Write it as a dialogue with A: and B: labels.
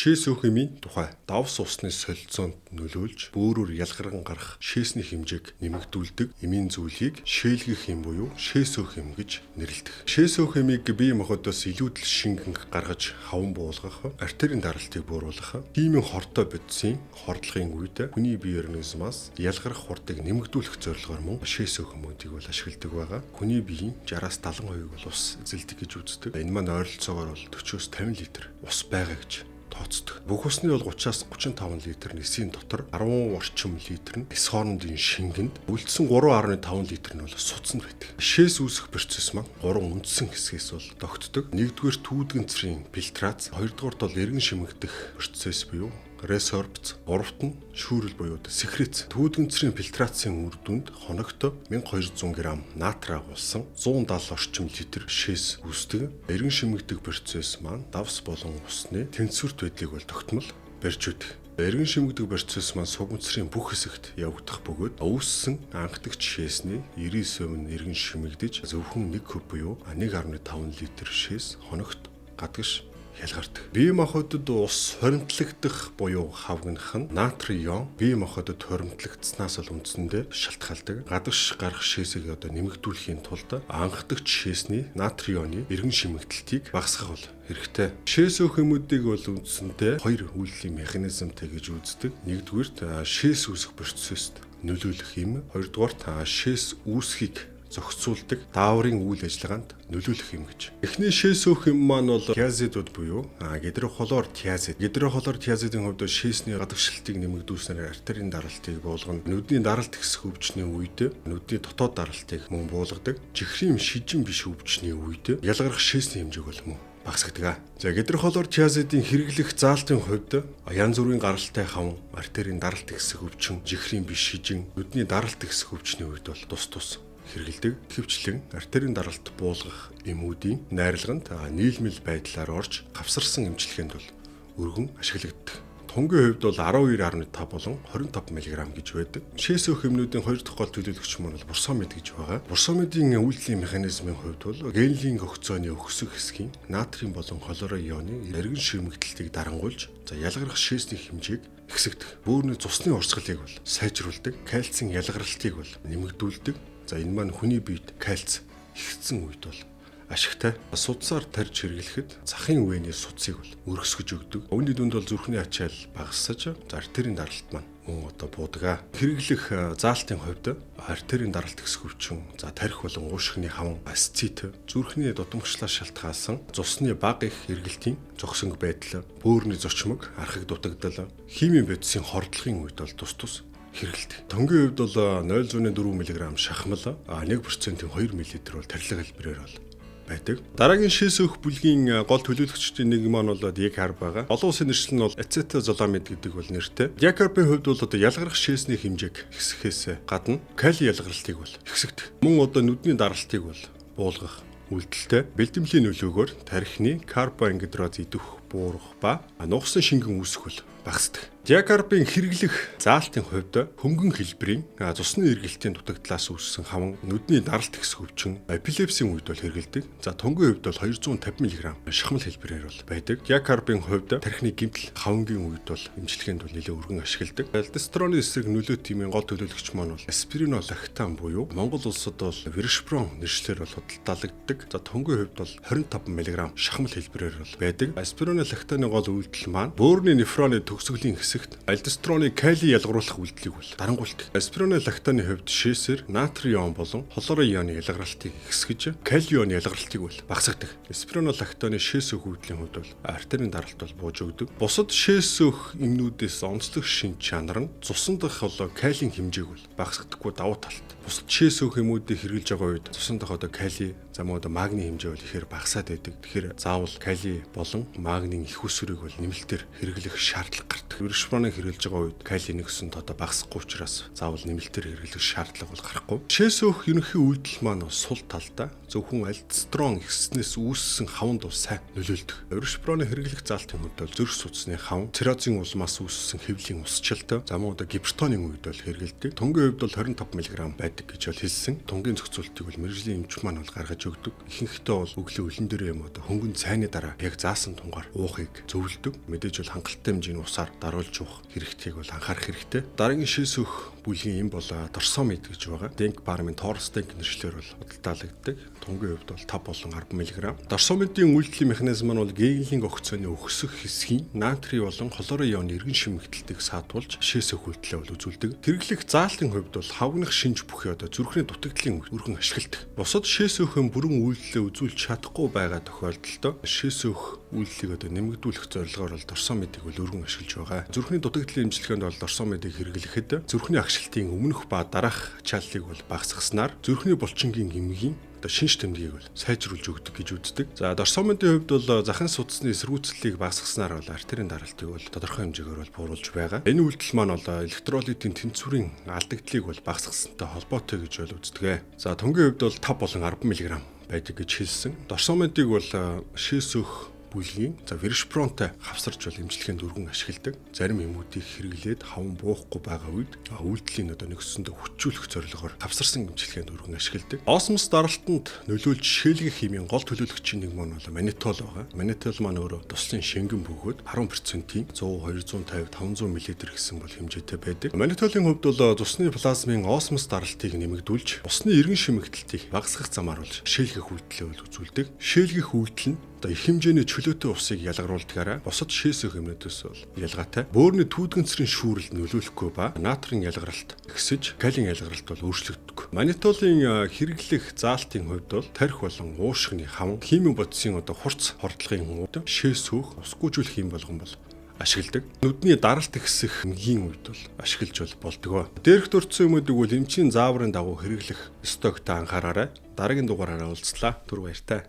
A: Шээс өөх эмийн тухай давс усны солилцоонд нөлөөлж бөөрөөр ялгаран гарах шээсний хэмжээг нэмэгдүүлдэг эмийн зүйлийг шээлгэх эм буюу шээс өөх эм гэж нэрлэдэг. Шээс өөх эмийг бие махбодоос илүүдэл шингэн гаргаж хаван буулгах, артерийн даралтыг бууруулах, хиймийн хортой бодисын хордлогын үед хүний бие организмаас ялгарах хурдыг нэмэгдүүлэх зорилгоор мөн шээс өөх эмүүдийг бол ашигладаг байгаа. Хүний биеийн 60-70% бол ус эзэлдэг гэж үздэг. Энэ маань ойролцоогоор бол 40-50 литр ус байгаа гэж тооцдог. Бүх усны бол 30-35 литр нэсийн дотор 10 орчим литр нь эс хоорондын шингэнд, үлдсэн 3.5 литр нь бол судсанд байдаг. Шээс үүсэх процесс маань 3 үндсэн хэсгээс бол тогтдог. Нэгдүгээр түүдгэнцрийн фильтрац, хоёрдугаарт бол эргэн шимэгдэх процесс буюу ресорбц, гуравт нь шүүрэл буюу секрец. Түүдгэнцрийн фильтрацийн үр дүнд хоногт 1200 г натр агуулсан 170 орчим литр шээс үүсдэг. Эргэн шимэгдэх процесс маань давс болон усны тэнцвэрт байдлыг бол тогтмол барьж өгдөг. Эргэн шимэгдэх процесс маань сугмцрийн бүх хэсэгт явагдах бөгөөд үүссэн анхдагч шээсний 99% нь эргэн шимэгдэж зөвхөн 1 куб буюу 1.5 литр шээс хоногт гадагш ялгардаг. Бие махбодод ус хоримтлагдах буюу хавгнах нь натрий ион бие махбодод хоримтлагдсанаас л үндсэндээ шалтгаалдаг. Гадагш гарах шээсийг нэмэгдүүлэхийн тулд анхдагч шээсний натрий ионы эргэн шимэгдэлтийг багасгах бол хэрэгтэй. Шээс өөх эмүүдийг бол үндсэндээ хоёр үйлдлийн механизмтай гэж үздэг. Нэгдүгээрт шээс үүсэх процесст нөлөөлөх эм, хоёрдугаарт шээс үүсхийг зохицуулдаг дааврын үйл ажиллагаанд нөлөөлөх юм гэж. Эхний шээс өөх эм маань бол тиазидууд буюу гидрохлор тиазид. Гидрохлор тиазидын хувьд шээсний гадагшилтыг нэмэгдүүлснээр артерийн даралтыг буулгана. Нүдний даралт ихсэх өвчний үед нүдний дотоод даралтыг мөн буулгадаг. Чихрийн шижин биш өвчний үед ялгарх шээсний хэмжээг бол мөн багасгадаг. За гидрохлор тиазидын хэрэглэх заалтын хувьд янз бүрийн гаралтай хаван, артерийн даралт ихсэх өвчин, чихрийн биш шижин, нүдний даралт ихсэх өвчний үед бол тус хэрэгэлдэг. Хэвчлэн артерийн даралт буулгах эмүүдийн найрлаганд нийлмэл байдлаар орж гавсарсан эмчилгээнд бол өргөн ашиглагддаг. Тунгийн хувьд бол 12.5 болон 25 мг гэж байдаг. Шээс өөх эмнүүдийн хоёр дахь гол төлөөлөгч маань бол бурсамид гэж байгаа. Бурсамидын үйлдлийн механизмын хувьд бол генлийн гогцооны өксөх хэсгийн натрийн болон хлорид ионы эргэн шимэгдэлтийг дарангуйлж ялгарх шээсний хэмжээг ихсэгдэх. Бөөрийн цусны урсгалыг бол сайжруулдаг. Кальцийн ялгарлтыг бол нэмэгдүүлдэг. За энэ маань хүний биед кальц ихсэн үед бол ашигтай. Судсаар тарьж хэрэглэхэд захын үений судсыг бол өргөсгөж өгдөг. Үүний дүнд бол зүрхний ачаал багассаж артерийн даралт маань мөн буудаг. Хэрэглэх заалтын хувьд артерийн даралт ихсэх өвчин, тарих болон уушигны хаван, асцит, зүрхний дутамгчлаас шалтгаалсан цусны бага их эргэлтийн зогсонг байдал, бөөрийн зочмог, архаг дутагдал, химийн бодисын хордлогын үед бол тус хэрэгэлдэг. Тонгийн хувьд бол 0.4 мг шахмал 1%-ийн 2 мл бол тарилга хэлбэрээр бол байдаг. Дараагийн шээс өөх бүлгийн гол төлөөлөгчдийн нэг маань бол дикарб байгаа. Олон улсын нэршил нь бол ацетозоламид гэдэг бол нэртэй. Дикарбын хувьд бол ялгарх шээсний хэмжээг ихсэхээс гадна кали ялгарлтыг бол ихсэгдэг. Мөн нүдний даралтыг бол буулгах үйлдэлтэй. Бэлтэмлийн нөлөөгөөр тархины карбоангидроз идэх буурах ба нугсан шингэн үүсэх бол багасдаг. Дикарбын хэрэглэх заалтын хувьд хөнгөн хэлбэрийн цусны эргэлтийн дутагдлаас үүссэн хаван, нүдний даралт ихсэх өвчин, эпилепсийн үед бол хэрэглэдэг. За тунгийн хувьд бол 250 мг шахмал хэлбэрээр бол байдаг. Дикарбын хувьд тархины гэмтэл хавангийн үед бол эмчилгээнд бол нэлээд өргөн ашигладаг. Альдостероны эсрэг нөлөө тэмийн гол төлөөлөгч маань бол аспиринолактан буюу Монгол улсад бол виршпрон нэршлэр бол худалдаалагддаг. За тунгийн хувьд бол 25 мг шахмал хэлбэрээр бол байдаг. Аспиринолактаны гол үйлдэл маань бөөрийн нефроны төгсгөлийн хэсэгт альдостероны кали ялгаруулах үйлдэлийг бол дарангуйлдаг. Аспиринолактаны хувьд шээсээр натрий ион болон хлорид ионы ялгарлтыг ихсгэж кали ионы ялгарлтыг бол багасгадаг. Аспиринолактаны шээс өөх үйлдлийн хувьд бол артерийн даралт бол бууж өгдөг. Бусад шээс өөх эмнүүдээс онцлог шин чанар нь цусан дахь калийн хэмжээг бол багасгадаггүй давуу талт. Бусад шээс өөх эмүүдийг хэрэглэж байгаа үед цусан дахь кали, магний хэмжээ бол ихээр багасаад байдаг. Тэгэхээр заавал кали болон магнийн их усрыг бол нэмэлтээр хэрэглэх шаардлага гардаг. нэмэгдэх. Виршпроныг хэрэглэж байгаа үед калий нэгсэн одоо багасахгүй учраас заавал нэмэлтээр хэрэглэх шаардлага бол гарахгүй. Шээс өөх ерөнхий үйлдэл маань сул талдаа зөвхөн альдостерон ихснээс үүссэн хавн дуу сайн нөлөөлдөг. Виршпроны хэрэглэх заалтын хувьд бол зүрх судасны хавн, циррозын улмаас үүссэн хэвлийн усчлалтай, за мөн одоо гипертоны үед бол хэрэглэдэг. Тунгийн хувьд бол 25 мг байдаг гэж бол хэлсэн. Тунгийн зохицуултыг бол мэргэжлийн эмч маань бол гаргаж өгдөг. Ихэнхдээ бол өглөө өлөн дээр юм одоо хөнгөн цайны дараа яг заасан тунгаар уухыг зөвлөдөг. Мэдээж бол хангалттай хэмжээний усаар даруулж уух хэрэгтэйг бол анхаарах хэрэгтэй. Дараагийн шээс өөх бүлгийн эм бол дорсомид гэж байгаа. Денк бармын торстенк нэршлэр бол худалдаалагддаг. Тунгийн хувьд бол 5 болон 10 мг. Дорсомидын үйлдлийн механизм нь бол геелийн огцоны өксөх хэсгийн натрий болон хлорын ионы эргэн шимэгдэлтийг саатуулж шээс өөх үйлдэлээ бол үзүүлдэг. Хэрэглэх заалтын хувьд бол хавгнах шинж бүхий одоо зүрхний дутагдлын өргөн ашигладаг. Бусад шээс өөхөн бүрэн үйлдэлээ үзүүлж чадахгүй байгаа тохиолдолд шээс өөх үйлдэлийг одоо нэмэгдүүлэх зорилгоор бол дорсомидыг бол өргөн ашиглаж байгаа. Зүрхний дутагдлын эмчилгээнд бол дорсомидыг хэрэглэхэд зүрхний агшилтын өмнөх ба дараах ачааллыг бол багасгаснаар зүрхний булчингийн эмгийн шинж тэмдгийг бол сайжруулж өгдөг гэж үздэг. За дорсомидын хувьд бол захын судасны эсэргүүцлийг багасгаснаар бол артерийн даралтыг бол тодорхой хэмжээгээр бол бууруулж байгаа. Энэ үйлдэл маань бол электролитийн тэнцвэрийн алдагдлыг бол багасгахсантай холбоотой гэж бол үздэг. За тунгийн хувьд бол 5 болон 10 мг байдаг гэж хэлсэн. Дорсомидыг бол шээс өөх бүлгийн виршпронтой хавсарч бол эмчилгээнд өргөн ашигладаг. Зарим эмүүдийг хэрэглээд хавн буухгүй байгаа үед үйлдэлийн одоо нэгсэндээ хүчжүүлэх зорилгоор хавсарсан эмчилгээнд өргөн ашигладаг. Осмос даралтанд нөлөөлж шээлгэх химийн гол төлөөлөгчийн нэг маань бол манитол байгаа. Манитол маань өөрөө туслын шингэн бөгөөд 10%-ийн 100, 250, 500 мл гэсэн бол хэмжээтэй байдаг. Манитолын хувьд бол цусны плазмын осмос даралтыг нэмэгдүүлж, усны эргэн шимэгдэлтийг багасгах замаар болж шээлгэх үйлдэлээ бол үзүүлдэг. Шээлгэх үйлдэл нь их хэмжээний чөлөөтэй усыг ялгаруулдгаараа бусад шээс өөх эмнүүдээс бол ялгаатай. Бөөрийн түүдгэнцрийн шүүрэлд нөлөөлөхгүй ба натрийн ялгаралт ихсэж, калийн ялгаралт бол өөрчлөгдөг. Манитолын хэрэглэх заалтын хувьд бол тарих болон уушгины хавн, химийн бодисын одоо хурц хордлогын хувьд шээс өөх усгүйжүүлэх юм болгон бол ашигладаг. Нүдний даралт ихсэх эмгийн үед бол ашиглаж болдгоо. Дээрх дурдсан юмуудыг бол эмчийн зааврын дагуу хэрэглэх ёстойг та анхаараарай. Дараагийн дугаараараа уулзлаа. Түр баяртай.